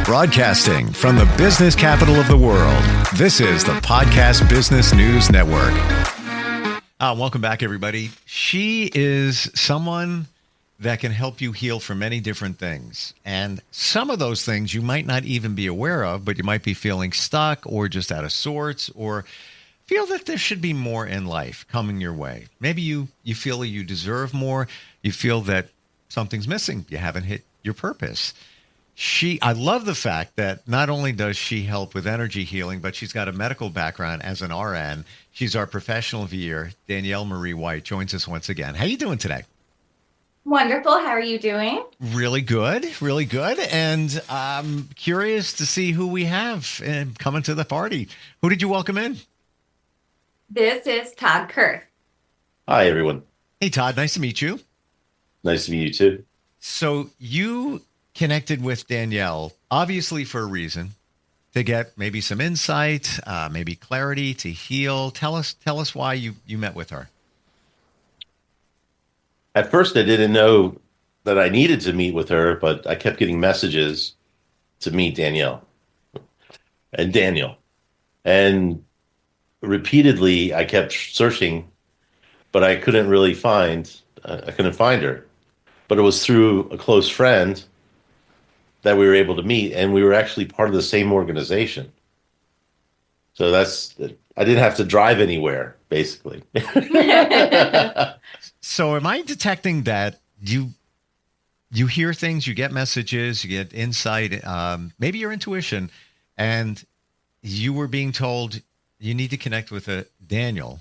Broadcasting from the business capital of the world, this is the Podcast Business News Network. Welcome back, everybody. She is someone that can help you heal from many different things. And some of those things you might not even be aware of, but you might be feeling stuck or just out of sorts or feel that there should be more in life coming your way. Maybe you feel that you deserve more. You feel that something's missing. You haven't hit your purpose. I love the fact that not only does she help with energy healing, but she's got a medical background as an RN. She's our professional of the year. Danielle Marie White joins us once again. How are you doing today? Wonderful. How are you doing? Really good. Really good. And I'm curious to see who we have coming to the party. Who did you welcome in? This is Todd Kurth. Hi, everyone. Hey, Todd. Nice to meet you. Nice to meet you, too. So you connected with Danielle, obviously for a reason, to get maybe some insight, maybe clarity, to heal. Tell us why you met with her. At first, I didn't know that I needed to meet with her, but I kept getting messages to meet Danielle and Daniel. And repeatedly, I kept searching, but I couldn't really find her. But it was through a close friend that we were able to meet, and we were actually part of the same organization. So I didn't have to drive anywhere, basically. So am I detecting that you hear things, you get messages, you get insight, maybe your intuition, and you were being told you need to connect with a Daniel.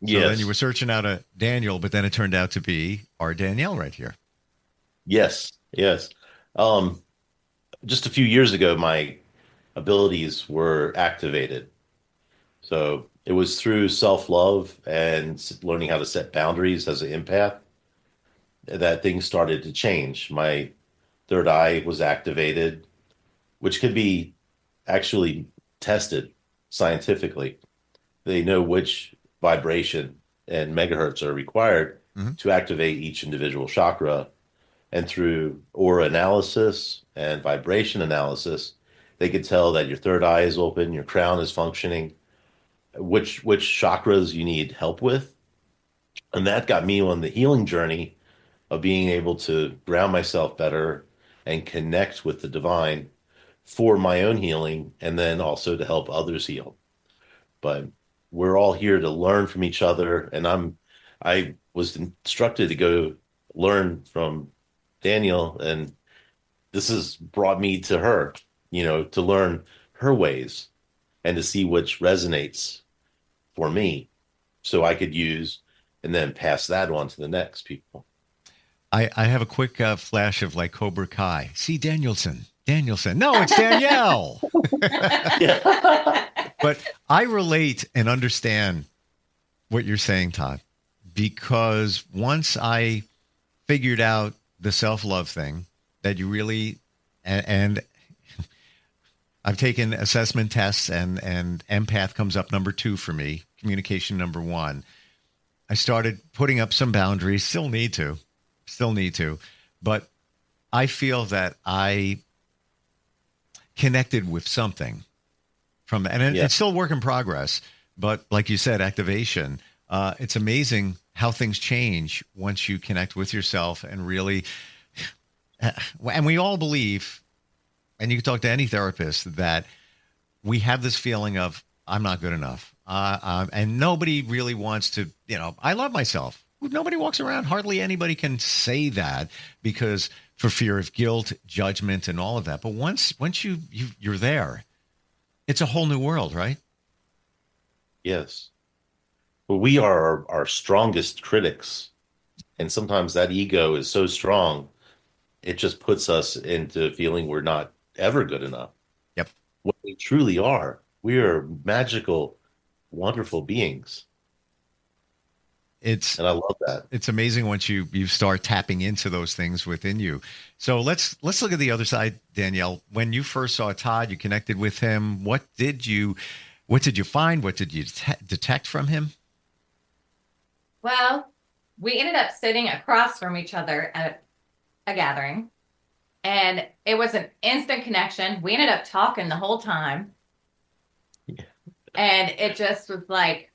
Yes. So then you were searching out a Daniel, but then it turned out to be our Danielle right here. Yes. Just a few years ago, my abilities were activated. So it was through self-love and learning how to set boundaries as an empath that things started to change. My third eye was activated, which could be actually tested scientifically. They know which vibration and megahertz are required to activate each individual chakra. And through aura analysis and vibration analysis, they could tell that your third eye is open, your crown is functioning, which chakras you need help with. And that got me on the healing journey of being able to ground myself better and connect with the divine for my own healing, and then also to help others heal. But we're all here to learn from each other. And I was instructed to go learn from Danielle, and this has brought me to her, to learn her ways and to see which resonates for me so I could use and then pass that on to the next people. I have a quick flash of like Cobra Kai. See, Danielson. No, it's Danielle. But I relate and understand what you're saying, Todd, because once I figured out the self-love thing that you really, and I've taken assessment tests and empath comes up number 2 for me, communication number 1. I started putting up some boundaries, still need to, but I feel that I connected with something from, and it's still work in progress, but like you said, activation, it's amazing how things change once you connect with yourself and really, and we all believe, and you can talk to any therapist, that we have this feeling of, I'm not good enough. And nobody really wants to, I love myself. Nobody walks around. Hardly anybody can say that because for fear of guilt, judgment, and all of that. But once you're there, it's a whole new world, right? Yes. Well, we are our strongest critics. And sometimes that ego is so strong, it just puts us into feeling we're not ever good enough. Yep. When we truly are. We are magical, wonderful beings. And I love that. It's amazing once you start tapping into those things within you. So let's look at the other side, Danielle. When you first saw Todd, you connected with him. What did you find? What did you detect from him? Well, we ended up sitting across from each other at a gathering. And it was an instant connection. We ended up talking the whole time. Yeah. And it just was like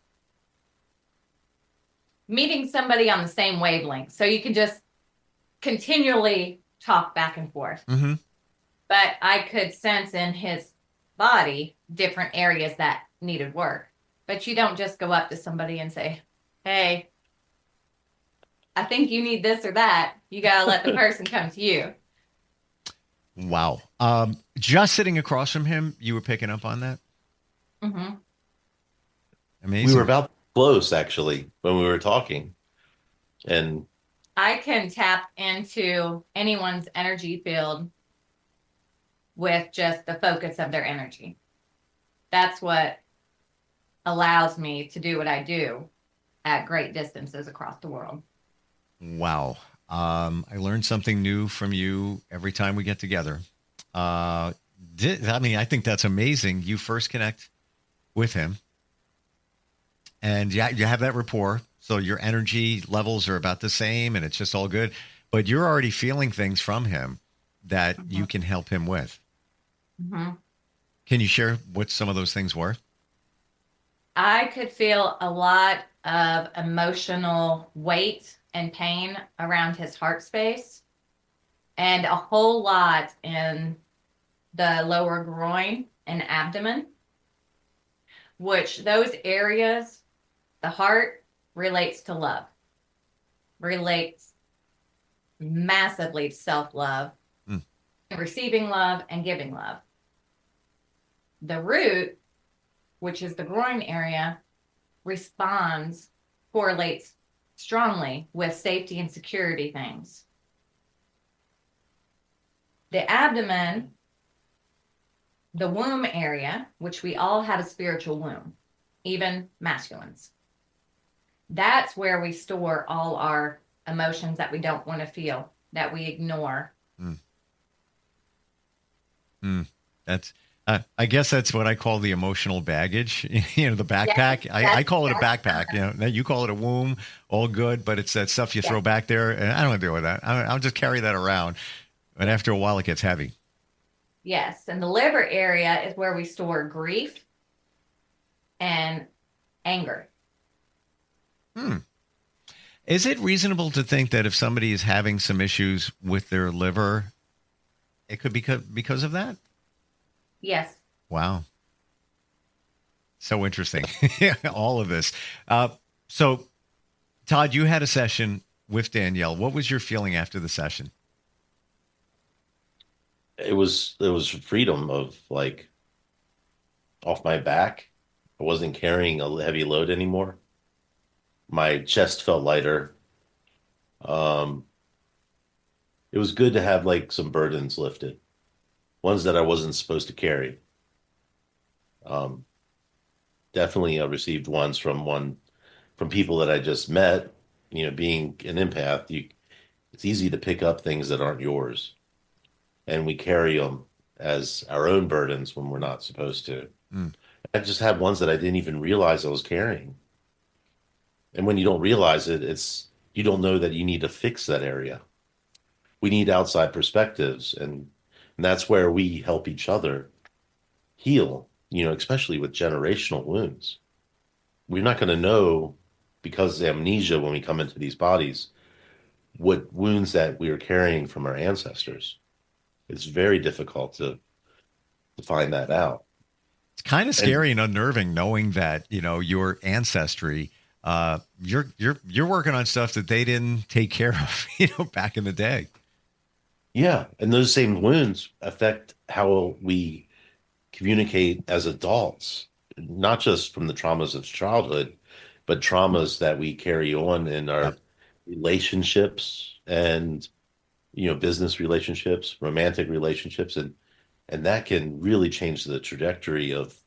meeting somebody on the same wavelength. So you can just continually talk back and forth. Mm-hmm. But I could sense in his body different areas that needed work. But you don't just go up to somebody and say, hey, I think you need this or that. You got to let the person come to you. Wow. Just sitting across from him, you were picking up on that? Mm-hmm. Amazing. We were about close, actually, when we were talking. And I can tap into anyone's energy field with just the focus of their energy. That's what allows me to do what I do at great distances across the world. Wow. I learned something new from you every time we get together. I think that's amazing. You first connect with him and you have that rapport. So your energy levels are about the same and it's just all good, but you're already feeling things from him that you can help him with. Mm-hmm. Can you share what some of those things were? I could feel a lot of emotional weight and pain around his heart space and a whole lot in the lower groin and abdomen, which those areas, the heart relates to love, relates massively to self-love, receiving love and giving love. The root, which is the groin area, correlates strongly with safety and security things. The abdomen, the womb area, which we all have a spiritual womb, even masculines. That's where we store all our emotions that we don't want to feel, that we ignore. That's, I guess that's what I call the emotional baggage, the backpack. I call it a backpack, you call it a womb, all good, but it's that stuff you throw back there. And I don't want to deal with that. I'll just carry that around. But after a while, it gets heavy. Yes. And the liver area is where we store grief and anger. Is it reasonable to think that if somebody is having some issues with their liver, it could be because of that? Yes. Wow. So interesting. All of this. So, Todd, you had a session with Danielle. What was your feeling after the session? it was freedom of like off my back. I wasn't carrying a heavy load anymore. My chest felt lighter. It was good to have like some burdens lifted, ones that I wasn't supposed to carry. Definitely I received ones from people that I just met. Being an empath, it's easy to pick up things that aren't yours, and we carry them as our own burdens when we're not supposed to. I just had ones that I didn't even realize I was carrying. And when you don't realize it, you don't know that you need to fix that area. We need outside perspectives, and that's where we help each other heal, especially with generational wounds. We're not going to know, because of amnesia, when we come into these bodies, what wounds that we are carrying from our ancestors. It's very difficult to find that out. It's kind of scary and unnerving knowing that, your ancestry, you're working on stuff that they didn't take care of, back in the day. Yeah. And those same wounds affect how we communicate as adults, not just from the traumas of childhood, but traumas that we carry on in our relationships and, business relationships, romantic relationships. And that can really change the trajectory of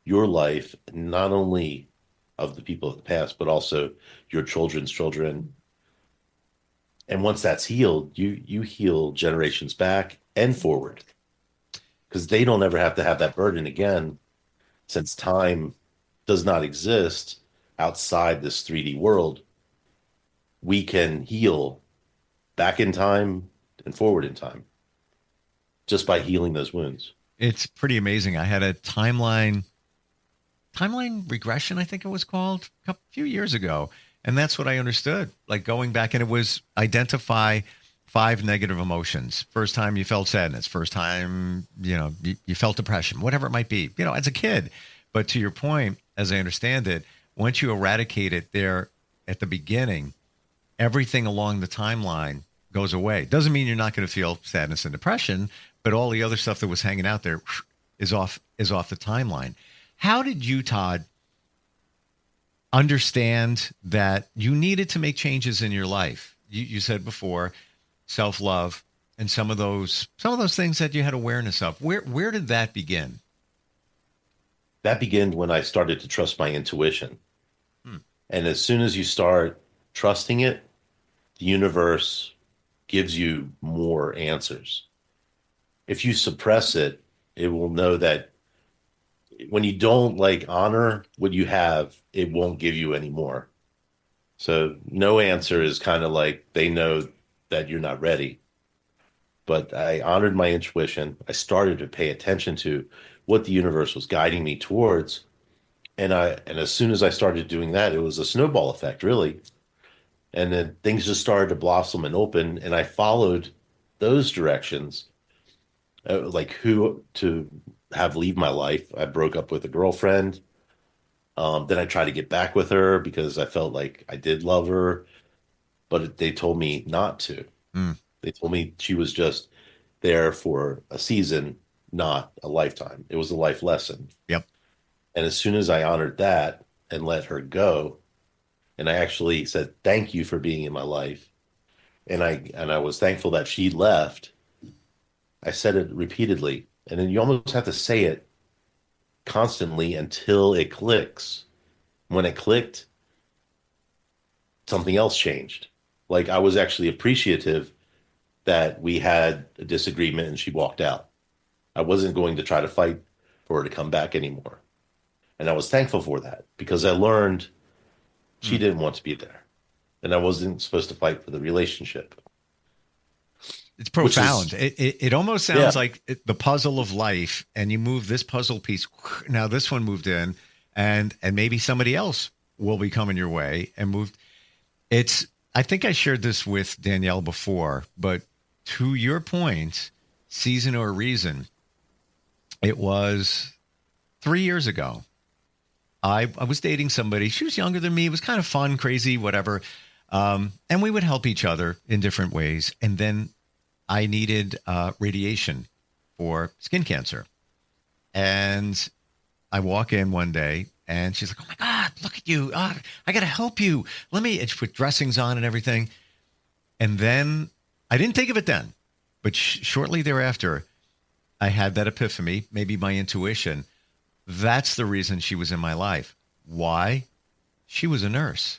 your life, not only of the people of the past, but also your children's children. And once that's healed, you heal generations back and forward, because they don't ever have to have that burden again, since time does not exist outside this 3D world. We can heal back in time and forward in time. just by healing those wounds. It's pretty amazing. I had a timeline regression, I think it was called, a few years ago. And that's what I understood. Like going back, and it was identify 5 negative emotions. First time you felt sadness, first time, you felt depression, whatever it might be, as a kid. But to your point, as I understand it, once you eradicate it there at the beginning, everything along the timeline goes away. Doesn't mean you're not going to feel sadness and depression, but all the other stuff that was hanging out there is off the timeline. How did you, Todd, understand that you needed to make changes in your life? You said before, self-love and some of those things that you had awareness of. Where did that begin? That began when I started to trust my intuition. And as soon as you start trusting it, the universe gives you more answers. If you suppress it, it will know that when you don't honor what you have, it won't give you any more. So no answer is kind of like they know that you're not ready. But I honored my intuition. I started to pay attention to what the universe was guiding me towards. And as soon as I started doing that, it was a snowball effect, really. And then things just started to blossom and open, and I followed those directions, like who to have leave my life. I broke up with a girlfriend. Then I tried to get back with her because I felt like I did love her, but they told me not to. They told me she was just there for a season, not a lifetime. It was a life lesson. Yep. And as soon as I honored that and let her go, and I actually said, thank you for being in my life, and I was thankful that she left, I said it repeatedly. And then you almost have to say it constantly until it clicks. When it clicked, something else changed. Like I was actually appreciative that we had a disagreement and she walked out. I wasn't going to try to fight for her to come back anymore. And I was thankful for that because I learned she didn't want to be there. And I wasn't supposed to fight for the relationship. It's profound. It almost sounds like the puzzle of life, and you move this puzzle piece. Now this one moved in, and maybe somebody else will be coming your way and moved. I think I shared this with Danielle before, but to your point, season or reason, it was 3 years ago. I was dating somebody. She was younger than me. It was kind of fun, crazy, whatever. And we would help each other in different ways. And then I needed radiation for skin cancer. And I walk in one day and she's like, oh my God, look at you. I got to help you. And she put dressings on and everything. And then I didn't think of it then, but shortly thereafter, I had that epiphany, maybe my intuition. That's the reason she was in my life. Why? She was a nurse.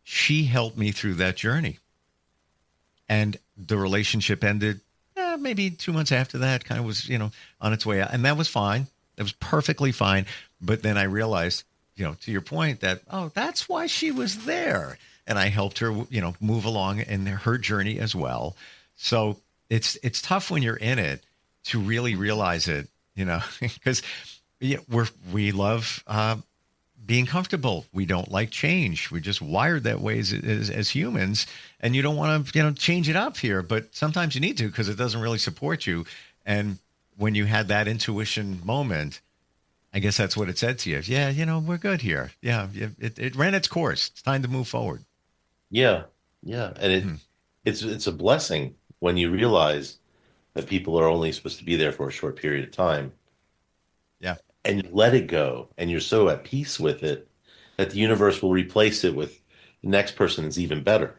She helped me through that journey. And the relationship ended maybe 2 months after that, kind of was, on its way out. And that was fine. That was perfectly fine. But then I realized, to your point that, that's why she was there. And I helped her, move along in her journey as well. So it's tough when you're in it to really realize it, because we love being comfortable. We don't like change. We're just wired that way as humans, and you don't want to, change it up here. But sometimes you need to because it doesn't really support you. And when you had that intuition moment, I guess that's what it said to you. Yeah, we're good here. Yeah, it ran its course. It's time to move forward. Yeah, and it's a blessing when you realize that people are only supposed to be there for a short period of time. Yeah. And you let it go, and you're so at peace with it that the universe will replace it with the next person is even better.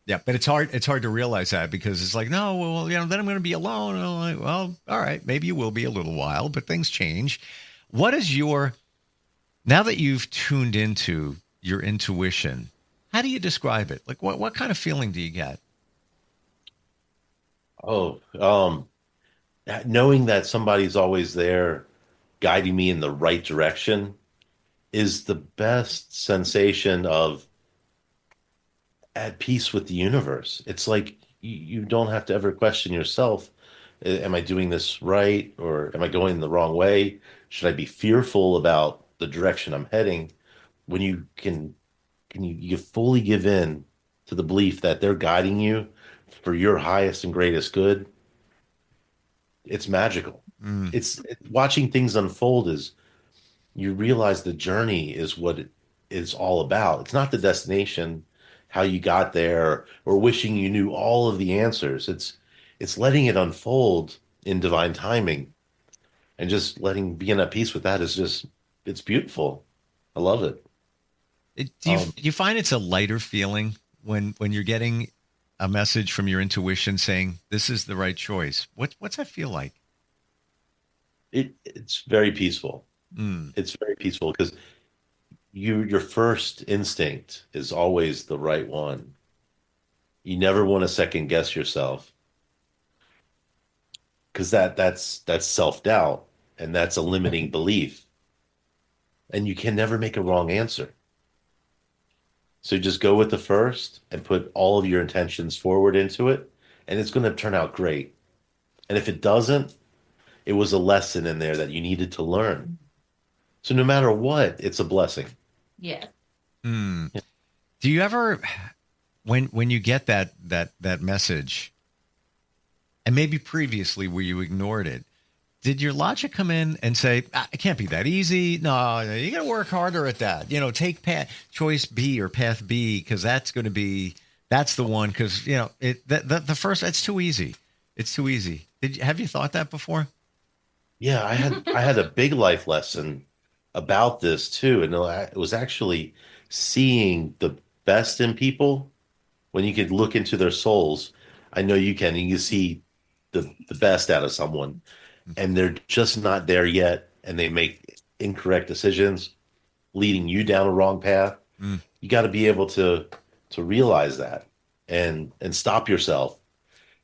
Yep. But it's hard to realize that because it's like, no, well, then I'm going to be alone. And I'm like, well, all right, maybe you will be a little while, but things change. What is now that you've tuned into your intuition, how do you describe it? Like what kind of feeling do you get? Knowing that somebody's always there guiding me in the right direction is the best sensation of at peace with the universe. It's like you don't have to ever question yourself Am I doing this right, or am I going the wrong way? Should I be fearful about the direction I'm heading? When you can you fully give in to the belief that they're guiding you for your highest and greatest good, it's magical. Mm. Watching things unfold is you realize the journey is what it is all about. It's not the destination, how you got there, or wishing you knew all of the answers. It's letting it unfold in divine timing and just letting being at peace with that is just it's beautiful. I love it. Do you find it's a lighter feeling when you're getting a message from your intuition saying this is the right choice? What's that feel like? It's very peaceful. Mm. It's very peaceful because your first instinct is always the right one. You never want to second guess yourself because that's self-doubt and that's a limiting belief. And you can never make a wrong answer. So just go with the first and put all of your intentions forward into it, and it's going to turn out great. And if it doesn't, it was a lesson in there that you needed to learn. So no matter what, it's a blessing. Yes. Mm. Do you ever, when you get that message, and maybe previously where you ignored it, did your logic come in and say, it can't be that easy? No, you got to work harder at that. Take choice B or path B because that's the one because, the first, it's too easy. It's too easy. Have you thought that before? Yeah, I had a big life lesson about this too, and it was actually seeing the best in people when you could look into their souls. I know you can, and you see the best out of someone, and they're just not there yet, and they make incorrect decisions, leading you down a wrong path. Mm. You got to be able to realize that and stop yourself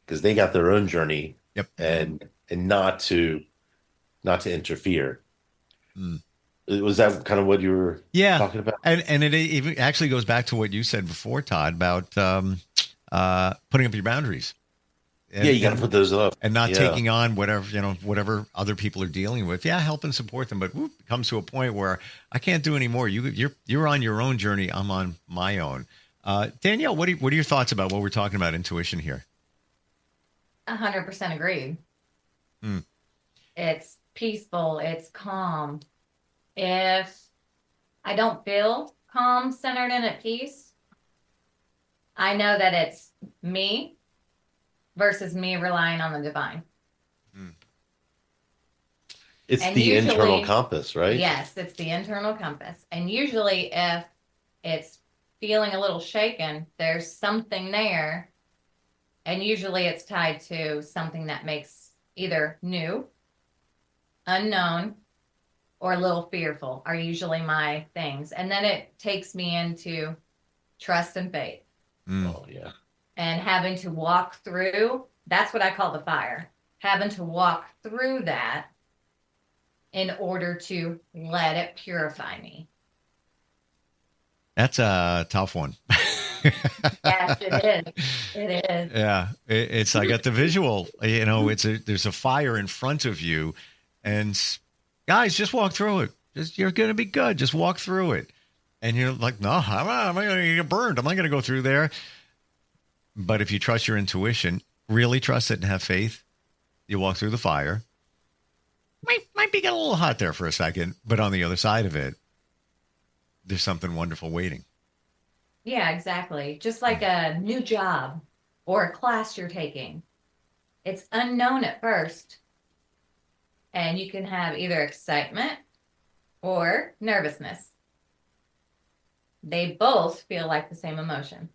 because they got their own journey, Yep. and not to interfere. Mm. Was that kind of what you were talking about? And it even actually goes back to what you said before, Todd, about putting up your boundaries. Yeah, you got to put those up and not taking on whatever other people are dealing with. Yeah, help and support them, but it comes to a point where I can't do anymore. You're on your own journey. I'm on my own. Danielle, what are your thoughts about what we're talking about intuition here? 100% agreed. Hmm. It's peaceful. It's calm. If I don't feel calm, centered, and at peace, I know that it's me versus me relying on the divine. It's And the internal compass, right? Yes, it's the internal compass. And usually if it's feeling a little shaken, there's something there. And usually it's tied to something that makes either new, unknown, or a little fearful are usually my things. And then it takes me into trust and faith. Oh, yeah. And having to walk through, that's what I call the fire. Having to walk through that in order to let it purify me. That's a tough one. Yes, it is. It is. Yeah, it's I got the visual. There's a fire in front of you, and guys, just walk through it. You're gonna be good. Just walk through it. And you're like, no, I'm not gonna get burned. I'm not gonna go through there. But if you trust your intuition, really trust it and have faith, you walk through the fire. Might be getting a little hot there for a second, but on the other side of it, there's something wonderful waiting. Yeah, exactly. Just like a new job or a class you're taking. It's unknown at first. And you can have either excitement or nervousness. They both feel like the same emotion.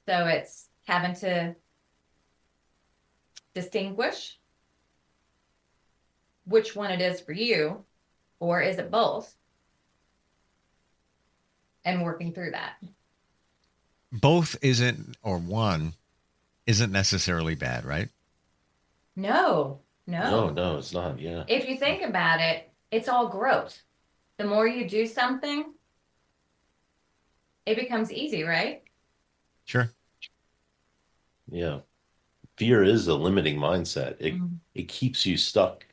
So it's having to distinguish which one it is for you, or is it both? And working through that. Both isn't, or one isn't necessarily bad, right? No, No, it's not. Yeah. If you think about it, it's all growth. The more you do something, it becomes easy, right? Sure. Yeah. fear is a limiting mindset. It Mhm. it keeps you stuck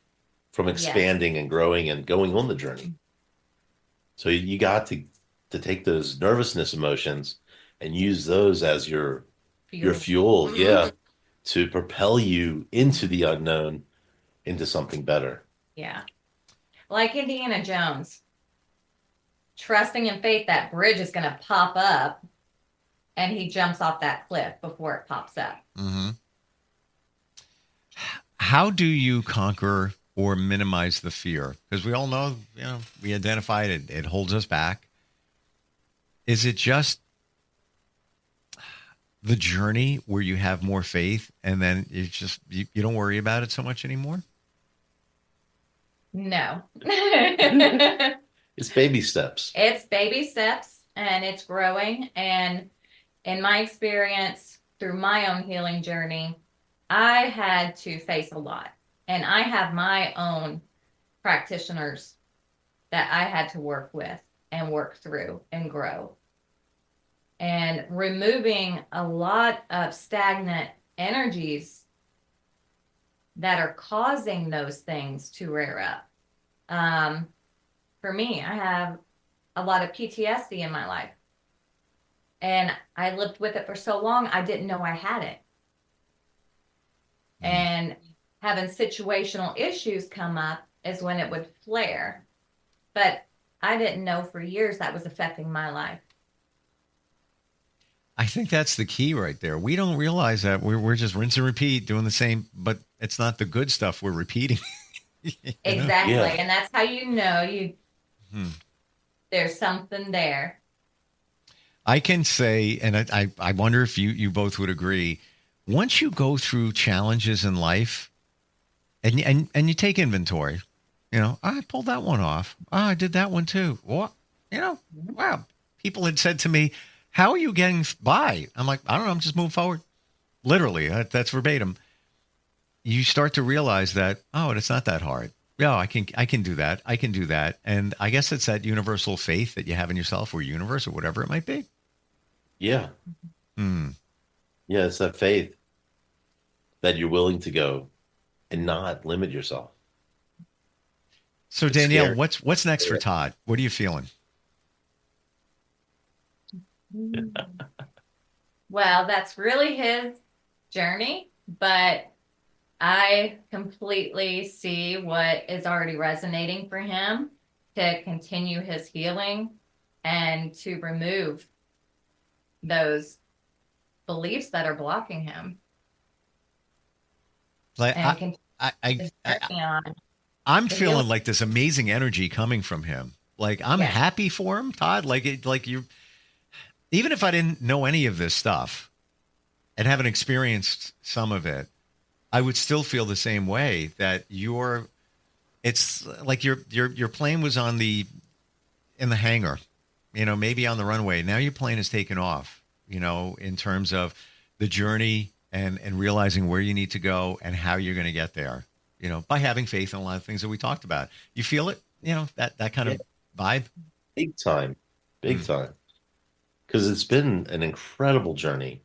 from Yes. expanding and growing and going on the journey. So you got to take those nervousness emotions and use those as your fuel, yeah, to propel you into the unknown, into something better. Yeah. Like Indiana Jones, trusting in faith that bridge is going to pop up, and he jumps off that cliff before it pops up. Mm-hmm. How do you conquer or minimize the fear? Because we all know, we identified it. It holds us back. Is it just the journey where you have more faith and then you don't worry about it so much anymore? No. It's baby steps. It's baby steps, and it's growing. And in my experience through my own healing journey, I had to face a lot. And I have my own practitioners that I had to work with and work through and grow. And removing a lot of stagnant energies that are causing those things to rear up. For me, I have a lot of PTSD in my life. And I lived with it for so long, I didn't know I had it. And having situational issues come up is when it would flare. But I didn't know for years that was affecting my life. I think that's the key right there. We don't realize that we're just rinse and repeat, doing the same, but it's not the good stuff we're repeating. Exactly. Yeah. And that's how you know there's something there. I can say, and I wonder if you both would agree, once you go through challenges in life and you take inventory, I pulled that one off. Oh, I did that one too. What? Wow. People had said to me, how are you getting by? I'm like, I don't know. I'm just moving forward. Literally, that's verbatim. You start to realize that, it's not that hard. Yeah, I can do that. I can do that. And I guess it's that universal faith that you have in yourself, or universe, or whatever it might be. Yeah. Yeah, it's that faith that you're willing to go and not limit yourself. So It's Danielle, scary. what's next for Todd? What are you feeling? Well, that's really his journey, but I completely see what is already resonating for him to continue his healing and to remove those beliefs that are blocking him. Like And I'm the feeling healing. like this amazing energy coming from him. Like I'm Yeah. happy for him, Todd. Even if I didn't know any of this stuff and haven't experienced some of it, I would still feel the same way that it's like your plane was in the hangar, maybe on the runway. Now your plane is taken off, in terms of the journey and realizing where you need to go and how you're going to get there, by having faith in a lot of things that we talked about. You feel it, that kind of vibe? Big time. Big time. Because it's been an incredible journey.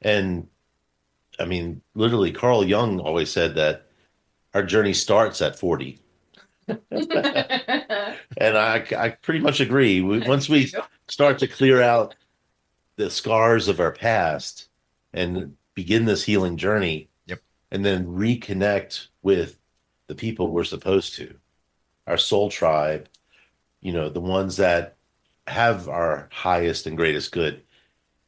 And I mean, literally, Carl Jung always said that our journey starts at 40. And I pretty much agree. Once we start to clear out the scars of our past and begin this healing journey, Yep. and then reconnect with the people we're supposed to, our soul tribe, the ones that have our highest and greatest good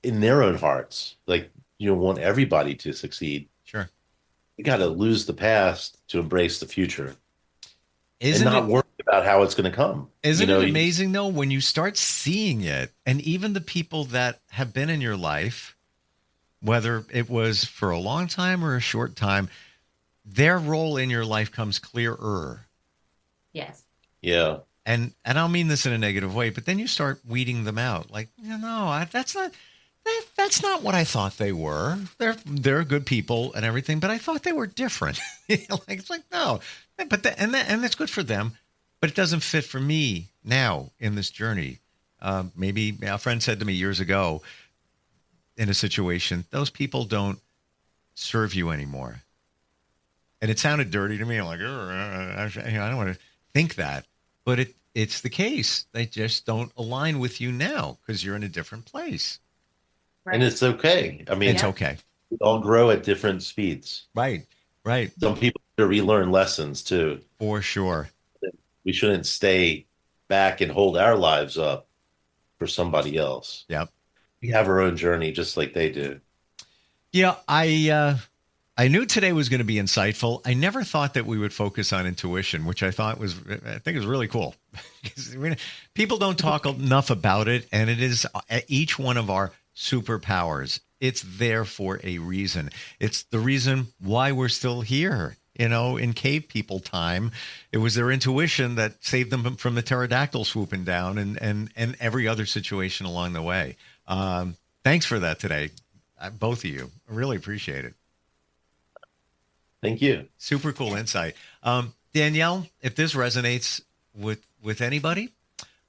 in their own hearts, like, want everybody to succeed. Sure. You got to lose the past to embrace the future. Isn't and not it worry about how it's going to come. Isn't it amazing, though, when you start seeing it, and even the people that have been in your life, whether it was for a long time or a short time, their role in your life comes clearer. Yes. Yeah. And I don't mean this in a negative way, but then you start weeding them out. Like, that's not what I thought they were. They're good people and everything, but I thought they were different. It's like, no, but and that's good for them, but it doesn't fit for me now in this journey. Maybe a friend said to me years ago in a situation, those people don't serve you anymore. And it sounded dirty to me. I'm like, I don't want to think that. But it's the case. They just don't align with you now because you're in a different place. Right. And it's okay. I mean, It's okay. We all grow at different speeds. Right. Some people relearn lessons too. For sure. We shouldn't stay back and hold our lives up for somebody else. Yep. We have our own journey just like they do. Yeah, I knew today was going to be insightful. I never thought that we would focus on intuition, which I think is really cool. People don't talk enough about it, and it is each one of our superpowers. It's there for a reason. It's the reason why we're still here. In cave people time, it was their intuition that saved them from the pterodactyl swooping down and every other situation along the way. Thanks for that today, both of you. I really appreciate it. Thank you. Super cool insight. Danielle, if this resonates with anybody,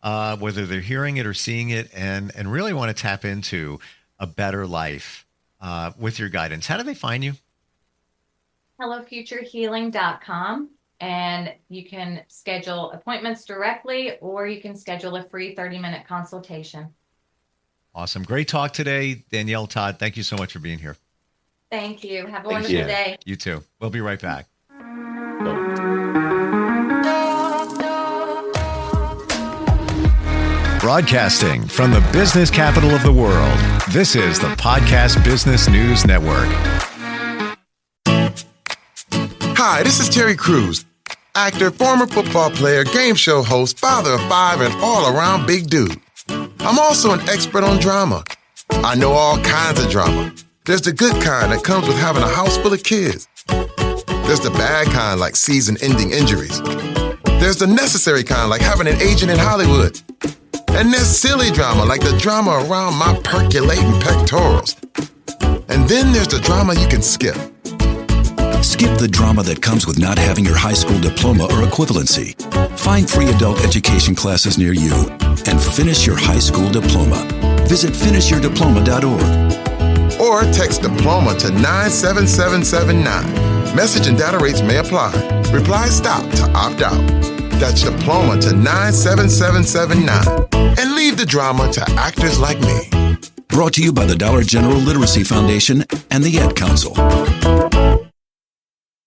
whether they're hearing it or seeing it and really want to tap into a better life with your guidance, how do they find you? HelloFutureHealing.com, and you can schedule appointments directly, or you can schedule a free 30-minute consultation. Awesome. Great talk today, Danielle, Todd. Thank you so much for being here. Thank you. Have a Thank wonderful you. day. You too. We'll be right back. Broadcasting from the business capital of the world, this is the Podcast Business News Network. Hi, this is Terry Crews, actor, former football player, game show host, father of 5, and all-around big dude. I'm also an expert on drama. I know all kinds of drama. There's the good kind that comes with having a house full of kids. There's the bad kind like season-ending injuries. There's the necessary kind like having an agent in Hollywood. And there's silly drama like the drama around my percolating pectorals. And then there's the drama you can skip. Skip the drama that comes with not having your high school diploma or equivalency. Find free adult education classes near you and finish your high school diploma. Visit finishyourdiploma.org. Or text diploma to 97779. Message and data rates may apply. Reply stop to opt out. That's diploma to 97779. And leave the drama to actors like me. Brought to you by the Dollar General Literacy Foundation and the Ad Council.